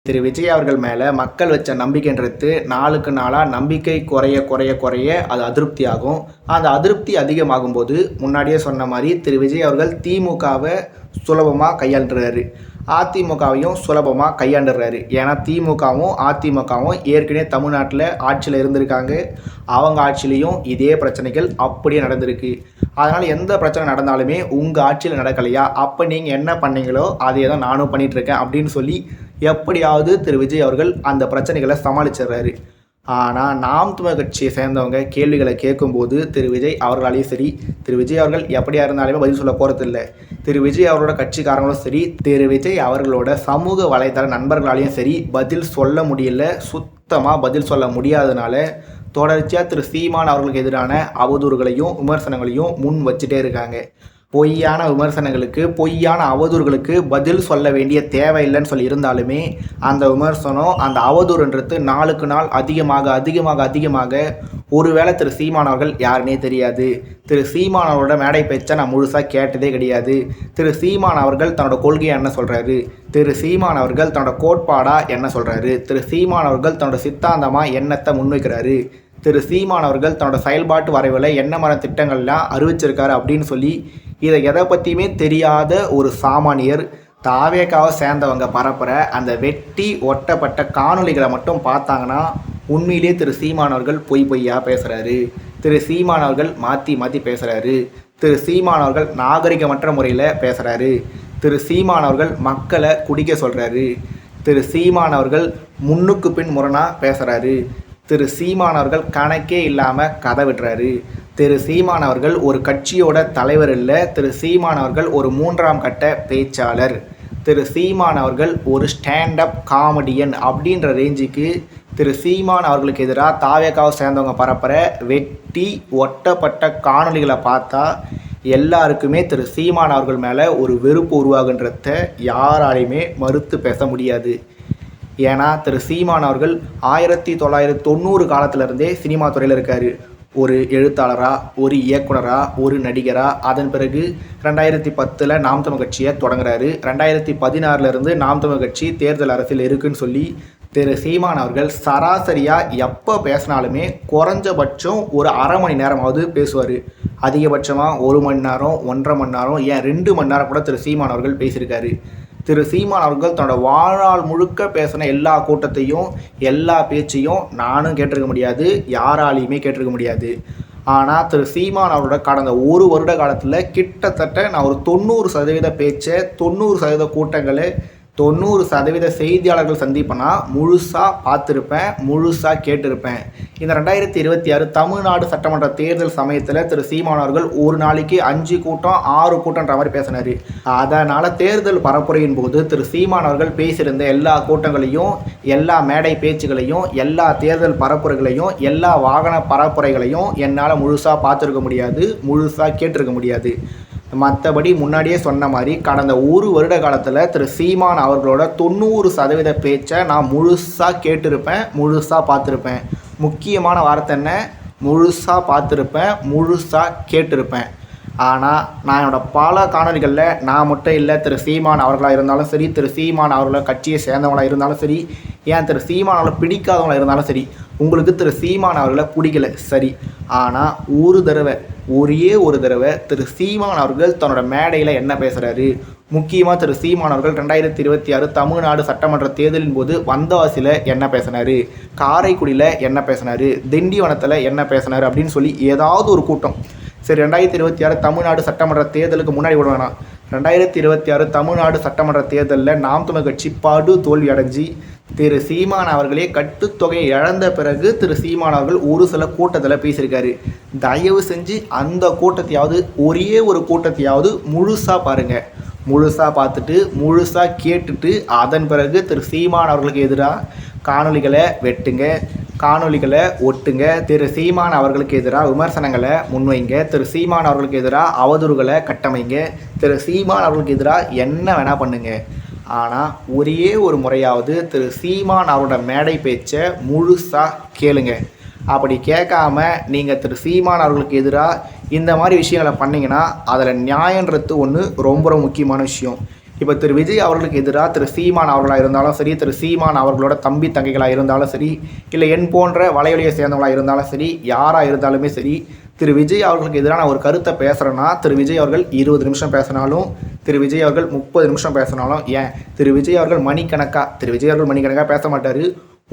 திரு விஜய் அவர்கள் மேலே மக்கள் வச்ச நம்பிக்கைன்றது நாளுக்கு நாளாக நம்பிக்கை குறைய குறைய குறைய அது அதிருப்தி ஆகும். அந்த அதிருப்தி அதிகமாகும் போது முன்னாடியே சொன்ன மாதிரி திரு விஜய் அவர்கள் திமுகவை சுலபமாக கையாண்டுறாரு, அதிமுகவையும் சுலபமாக கையாண்டுறாரு. ஏன்னா திமுகவும் அதிமுகவும் ஏற்கனவே தமிழ்நாட்டில் ஆட்சியில் இருந்திருக்காங்க. அவங்க ஆட்சியிலையும் இதே பிரச்சனைகள் அப்படியே நடந்திருக்கு. அதனால் எந்த பிரச்சனை நடந்தாலுமே உங்கள் ஆட்சியில் நடக்கலையா, அப்போ நீங்கள் என்ன பண்ணீங்களோ அதே தான் நானும் பண்ணிகிட்ருக்கேன் அப்படின்னு சொல்லி எப்படியாவது திரு விஜய் அவர்கள் அந்த பிரச்சனைகளை சமாளிச்சிடுறாரு. ஆனால் நாம் தமிழர் கட்சியை சேர்ந்தவங்க கேள்விகளை கேட்கும்போது திரு விஜய் அவர்களாலேயும் சரி, திரு விஜய் அவர்கள் எப்படியா இருந்தாலுமே பதில் சொல்ல போகிறதில்ல. திரு விஜய் அவரோட கட்சிக்காரங்களும் சரி, திரு விஜய் அவர்களோட சமூக வலைதள நண்பர்களாலேயும் சரி பதில் சொல்ல முடியல. சுத்தமாக பதில் சொல்ல முடியாததுனால தொடர்ச்சியாக திரு சீமான் அவர்களுக்கு எதிரான அவதூறுகளையும் விமர்சனங்களையும் முன் வச்சுட்டே இருக்காங்க. பொய்யான விமர்சனங்களுக்கு, பொய்யான அவதூறுகளுக்கு பதில் சொல்ல வேண்டிய தேவையில்லைன்னு சொல்லி இருந்தாலுமே அந்த விமர்சனம், அந்த அவதூறுன்றது நாளுக்கு நாள் அதிகமாக அதிகமாக அதிகமாக ஒருவேளை திரு சீமான் அவர்கள் யாருன்னே தெரியாது. திரு சீமான் அவரோட மேடை பேச்சை நான் முழுசாக கேட்டதே கிடையாது. திரு சீமான் அவர்கள் தன்னோட கொள்கையை என்ன சொல்கிறாரு, திரு சீமான் அவர்கள் தன்னோட கோட்பாடாக என்ன சொல்கிறாரு, திரு சீமான் அவர்கள் தன்னோட சித்தாந்தமாக என்னத்தை முன்வைக்கிறாரு, திரு சீமான் அவர்கள் தன்னோட செயல்பாட்டு வரைவில் என்ன மாதிரி திட்டங்கள்லாம் அறிவிச்சிருக்காரு அப்படின்னு சொல்லி இதை எதை பற்றியுமே தெரியாத ஒரு சாமானியர் தாவேக்காவை சேர்ந்தவங்க பரப்புகிற அந்த வெட்டி ஒட்டப்பட்ட காணொலிகளை மட்டும் பார்த்தாங்கன்னா உண்மையிலே திரு சீமான் அவர்கள் பொய்யா பேசுகிறாரு, திரு சீமான் அவர்கள் மாற்றி மாற்றி பேசுகிறாரு, திரு சீமான் அவர்கள் நாகரிகமற்ற முறையில் பேசுகிறாரு, திரு சீமான் அவர்கள் மக்களை குடிக்க சொல்கிறாரு, திரு சீமான் அவர்கள் முன்னுக்கு பின் முரணாக பேசுகிறாரு, திரு சீமான் அவர்கள் கணக்கே இல்லாமல் கதை விடுறாரு, திரு சீமான் அவர்கள் ஒரு கட்சியோட தலைவர் இல்லை, திரு சீமான் அவர்கள் ஒரு 3ஆம் கட்ட பேச்சாளர், திரு சீமான் அவர்கள் ஒரு ஸ்டாண்டப் காமெடியன் அப்படின்ற ரேஞ்சுக்கு திரு சீமான் அவர்களுக்கு எதிராக தாவேக்காவை சேர்ந்தவங்க பரப்புகிற வெட்டி ஒட்டப்பட்ட காணொலிகளை பார்த்தா எல்லாருக்குமே திரு சீமான் அவர்கள் மேலே ஒரு வெறுப்பு உருவாகுன்றத யாராலையுமே மறுத்து பேச முடியாது. ஏன்னா திரு சீமான் அவர்கள் 1990 காலத்திலேருந்தே சினிமா துறையில் இருக்கார். ஒரு எழுத்தாளராக, ஒரு இயக்குனராக, ஒரு நடிகராக. அதன் பிறகு 2010 நாம் தமிழ் கட்சியை தொடங்குறாரு. 2016 நாம் தமிழ் கட்சி தேர்தல் அரசியல் இருக்குன்னு சொல்லி திரு சீமான் அவர்கள் சராசரியாக எப்போ பேசினாலுமே குறைஞ்சபட்சம் ஒரு அரை மணி நேரமாவது பேசுவார். அதிகபட்சமாக 1 மணி நேரம், 1.5 மணி நேரம், ஏன் 2 மணி நேரம் கூட திரு சீமான் அவர்கள் பேசியிருக்காரு. திரு சீமான் அவர்கள் தன்னோட வாழ்நாள் முழுக்க பேசின எல்லா கூட்டத்தையும், எல்லா பேச்சையும் நானும் கேட்டிருக்க முடியாது, யாராலையுமே கேட்டிருக்க முடியாது. ஆனால் திரு சீமான் அவரோட கடந்த 1 வருட காலத்தில் கிட்டத்தட்ட நான் ஒரு 90% பேச்சை, 90% கூட்டங்களை, 90% செய்தியாளர்கள் சந்திப்பேன்னா முழுசாக பார்த்துருப்பேன், முழுசாக கேட்டிருப்பேன். இந்த 2026 தமிழ்நாடு சட்டமன்ற தேர்தல் சமயத்தில் திரு சீமான் அவர்கள் ஒரு நாளைக்கு 5 கூட்டம் 6 கூட்டம்ன்ற மாதிரி பேசினார். அதனால் தேர்தல் பரப்புரையின் போது திரு சீமான் அவர்கள் பேசியிருந்த எல்லா கூட்டங்களையும், எல்லா மேடை பேச்சுகளையும், எல்லா தேர்தல் பரப்புரைகளையும், எல்லா வாகன பரப்புரைகளையும் என்னால் முழுசாக பார்த்துருக்க முடியாது, முழுசாக கேட்டிருக்க முடியாது. மற்றபடி முன்னாடியே சொன்ன மாதிரி கடந்த 1 வருட காலத்தில் திரு சீமான் அவர்களோட 90% பேச்சை நான் முழுசாக கேட்டிருப்பேன், முழுசாக பார்த்துருப்பேன். முக்கியமான வார்த்தை என்ன, முழுசாக பார்த்துருப்பேன், முழுசாக கேட்டிருப்பேன். ஆனால் நான் என்னோடய பல காணொலிகளில் நான் மட்டும் இல்லை, திரு சீமான் அவர்களாக இருந்தாலும் சரி, திரு சீமான் அவர்கள கட்சியை சேர்ந்தவங்களாக இருந்தாலும் சரி, ஏன் திரு சீமான் அவர்களை பிடிக்காதவங்களாக இருந்தாலும் சரி, உங்களுக்கு திரு சீமான் அவர்களை பிடிக்கல சரி, ஆனால் ஒரே ஒரு தடவை திரு சீமான் அவர்கள் தன்னோட மேடையில் என்ன பேசுகிறாரு, முக்கியமாக திரு சீமான் அவர்கள் 2026 தமிழ்நாடு சட்டமன்ற தேர்தலின் போது வந்தவாசியில் என்ன பேசினார், காரைக்குடியில் என்ன பேசினார், திண்டிவனத்தில் என்ன பேசினார் அப்படின்னு சொல்லி ஏதாவது ஒரு கூட்டம். சரி, 2026 தமிழ்நாடு சட்டமன்ற தேர்தலுக்கு முன்னாடி விட வேணாம், 2026 தமிழ்நாடு சட்டமன்ற தேர்தலில் நாம் தமிழ் கட்சி படு தோல்வி அடைஞ்சி திரு சீமான் அவர்களே கட்டுத்தொகையை இழந்த பிறகு திரு சீமான் அவர்கள் ஒரு சில கூட்டத்தில் பேசியிருக்காரு. தயவு செஞ்சு அந்த கூட்டத்தையாவது, ஒரே ஒரு கூட்டத்தையாவது முழுசாக பாருங்கள். முழுசாக பார்த்துட்டு, முழுசாக கேட்டுட்டு அதன் பிறகு திரு சீமான் அவர்களுக்கு எதிராக காணொலிகளை வெட்டுங்க, காணொலிகளை ஒட்டுங்க, திரு சீமான் அவர்களுக்கு எதிராக விமர்சனங்களை முன்வைங்க, திரு சீமான் அவர்களுக்கு எதிராக அவதூறுகளை கட்டமைங்க, திரு சீமான் அவர்களுக்கு எதிராக என்ன வேணால் பண்ணுங்க. ஆனால் ஒரே ஒரு முறையாவது திரு சீமான் அவரோட மேடை பேச்சை முழுசாக கேளுங்க. அப்படி கேட்காம நீங்கள் திரு சீமான் அவர்களுக்கு எதிராக இந்த மாதிரி விஷயங்களை பண்ணிங்கன்னா அதில் நியாயன்றது ஒன்று ரொம்ப ரொம்ப முக்கியமான விஷயம். இப்போ திரு விஜய் அவர்களுக்கு எதிராக திரு சீமான் அவர்களாக இருந்தாலும் சரி, திரு சீமான் அவர்களோட தம்பி தங்கைகளாக இருந்தாலும் சரி, இல்லை என் போன்ற வலையொலியை சேர்ந்தவங்களாக இருந்தாலும் சரி, யாராக இருந்தாலுமே சரி, திரு விஜய் அவர்களுக்கு எதிரான ஒரு கருத்தை பேசுகிறேன்னா திரு விஜய் அவர்கள் 20 நிமிஷம் பேசினாலும், திரு விஜய் அவர்கள் 30 நிமிஷம் பேசினாலும், ஏன் திரு விஜய் அவர்கள் மணிக்கணக்காக பேச மாட்டார்.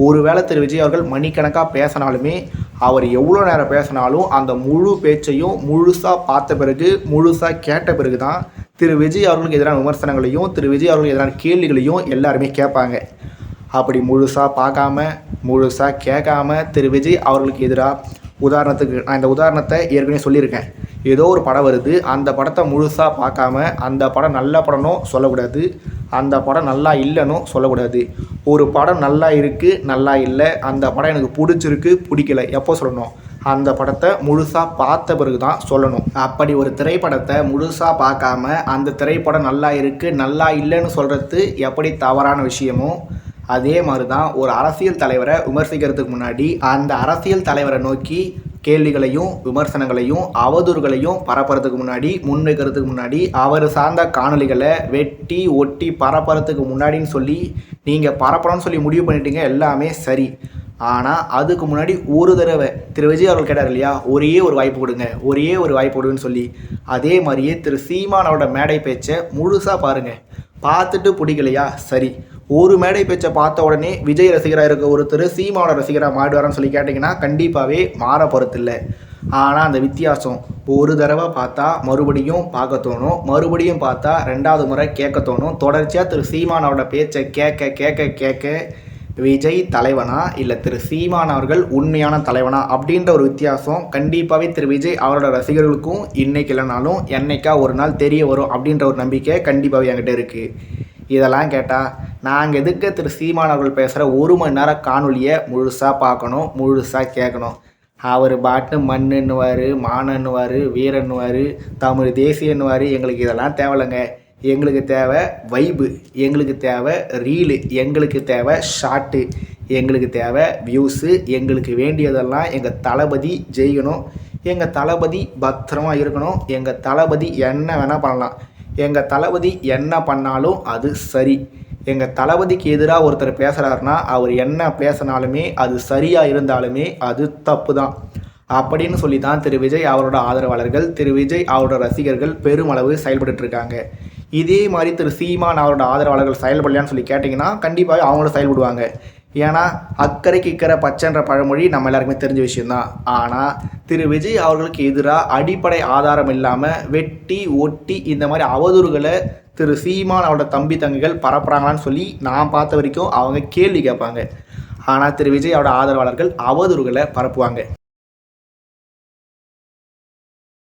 ஒருவேளை திரு விஜய் அவர்கள் மணிக்கணக்காக பேசினாலுமே அவர் எவ்வளோ நேரம் பேசினாலும் அந்த முழு பேச்சையும் முழுசாக பார்த்த பிறகு, முழுசாக கேட்ட பிறகு தான் திரு விஜய் அவர்களுக்கு எதிரான விமர்சனங்களையும், திரு விஜய் அவர்களுக்கு எதிரான கேள்விகளையும் எல்லாருமே கேட்பாங்க. அப்படி முழுசாக பார்க்காம, முழுசாக கேட்காம திரு விஜய் அவர்களுக்கு எதிராக, உதாரணத்துக்கு நான் இந்த உதாரணத்தை ஏற்கனவே சொல்லியிருக்கேன். ஏதோ ஒரு படம் வருது, அந்த படத்தை முழுசாக பார்க்காம அந்த படம் நல்ல படனும் சொல்லக்கூடாது, அந்த படம் நல்லா இல்லைன்னு சொல்லக்கூடாது. ஒரு படம் நல்லா இருக்குது, நல்லா இல்லை, அந்த படம் எனக்கு பிடிச்சிருக்கு, பிடிக்கல எப்போ சொல்லணும்? அந்த படத்தை முழுசாக பார்த்த பிறகு தான் சொல்லணும். அப்படி ஒரு திரைப்படத்தை முழுசாக பார்க்காம அந்த திரைப்படம் நல்லா இருக்குது, நல்லா இல்லைன்னு சொல்கிறது எப்படி தவறான விஷயமோ, அதே மாதிரி தான் ஒரு அரசியல் தலைவரை விமர்சிக்கிறதுக்கு முன்னாடி அந்த அரசியல் தலைவரை நோக்கி கேள்விகளையும் விமர்சனங்களையும் அவதூறுகளையும் பரப்புறதுக்கு முன்னாடி, முன்வைக்கிறதுக்கு முன்னாடி, அவர் சார்ந்த காணொலிகளை வெட்டி ஒட்டி பரப்புறதுக்கு முன்னாடின்னு சொல்லி நீங்கள் பரப்பணும்னு சொல்லி முடிவு பண்ணிட்டீங்க, எல்லாமே சரி. ஆனால் அதுக்கு முன்னாடி ஒரு தடவை திரு விஜய் அவர்கள் கேட்டார் இல்லையா, ஒரே ஒரு வாய்ப்பு கொடுங்கன்னு சொல்லி, அதே மாதிரியே திரு சீமானோட மேடை பேச்சை முழுசாக பாருங்கள். பார்த்துட்டு பிடிக்கலையா சரி, ஒரு மேடை பேச்சை பார்த்த உடனே விஜய் ரசிகராக இருக்க ஒருத்தர் சீமானோட ரசிகராக மாறுவாரான்னு சொல்லி கேட்டிங்கன்னா கண்டிப்பாகவே மாற போகிறதில்ல. ஆனால் அந்த வித்தியாசம், ஒரு தடவை பார்த்தா மறுபடியும் பார்க்க தோணும், மறுபடியும் பார்த்தா 2வது முறை கேட்க தோணும். தொடர்ச்சியாக திரு சீமானோட பேச்சை கேட்க கேட்க கேட்க விஜய் தலைவனா இல்லை திரு சீமான் அவர்கள் உண்மையான தலைவனா அப்படின்ற ஒரு வித்தியாசம் கண்டிப்பாகவே திரு விஜய் அவரோட ரசிகர்களுக்கும் இன்னைக்கு இல்லைனாலும் என்னைக்கா ஒரு நாள் தெரிய வரும் அப்படின்ற ஒரு நம்பிக்கை கண்டிப்பாகவே என்கிட்ட இருக்குது. இதெல்லாம் கேட்டால் நாங்கள் எதுக்கு திரு சீமான் அவர்கள் பேசுகிற 1 மணி நேரம் காணொலியை முழுசாக பார்க்கணும், முழுசாக கேட்கணும்? அவர் பாட்டு மண்ணுன்னுவார், மானன்னுவார், வீரன்னுவார், தமிழ் தேசியன்னுவார். எங்களுக்கு இதெல்லாம் தேவையில்லைங்க. எங்களுக்கு தேவை வைபு, எங்களுக்கு தேவை ரீலு, எங்களுக்கு தேவை ஷார்ட்டு, எங்களுக்கு தேவை வியூஸு. எங்களுக்கு வேண்டியதெல்லாம் எங்கள் தளபதி ஜெயிக்கணும், எங்கள் தளபதி பத்திரமா இருக்கணும், எங்கள் தளபதி என்ன வேணால் பண்ணலாம், எங்கள் தளபதி என்ன பண்ணாலும் அது சரி. எங்கள் தளபதிக்கு எதிராக ஒருத்தர் பேசுகிறாருன்னா அவர் என்ன பேசினாலுமே அது சரியாக இருந்தாலுமே அது தப்பு தான் அப்படின்னு சொல்லி தான் திரு விஜய் அவரோட ஆதரவாளர்கள், திரு விஜய் அவரோட ரசிகர்கள் பெருமளவு செயல்பட்டுருக்காங்க. இதே மாதிரி திரு சீமான் அவரோட ஆதரவாளர்கள் செயல்படலையான்னு சொல்லி கேட்டிங்கன்னா கண்டிப்பாக அவங்களும் செயல்படுவாங்க. ஏன்னா அக்கறைக்கு இக்கரை பச்சைன்ற பழமொழி நம்ம எல்லாருக்குமே தெரிஞ்ச விஷயந்தான். ஆனால் திரு விஜய் அவர்களுக்கு எதிராக அடிப்படை ஆதாரம் இல்லாமல் வெட்டி ஒட்டி இந்த மாதிரி அவதூறுகளை திரு சீமான் அவரோட தம்பி தங்கைகள் பரப்புகிறாங்களான்னு சொல்லி நான் பார்த்த வரைக்கும் அவங்க கேள்வி கேட்பாங்க. ஆனால் திரு விஜய் அவரோட ஆதரவாளர்கள் அவதூறுகளை பரப்புவாங்க.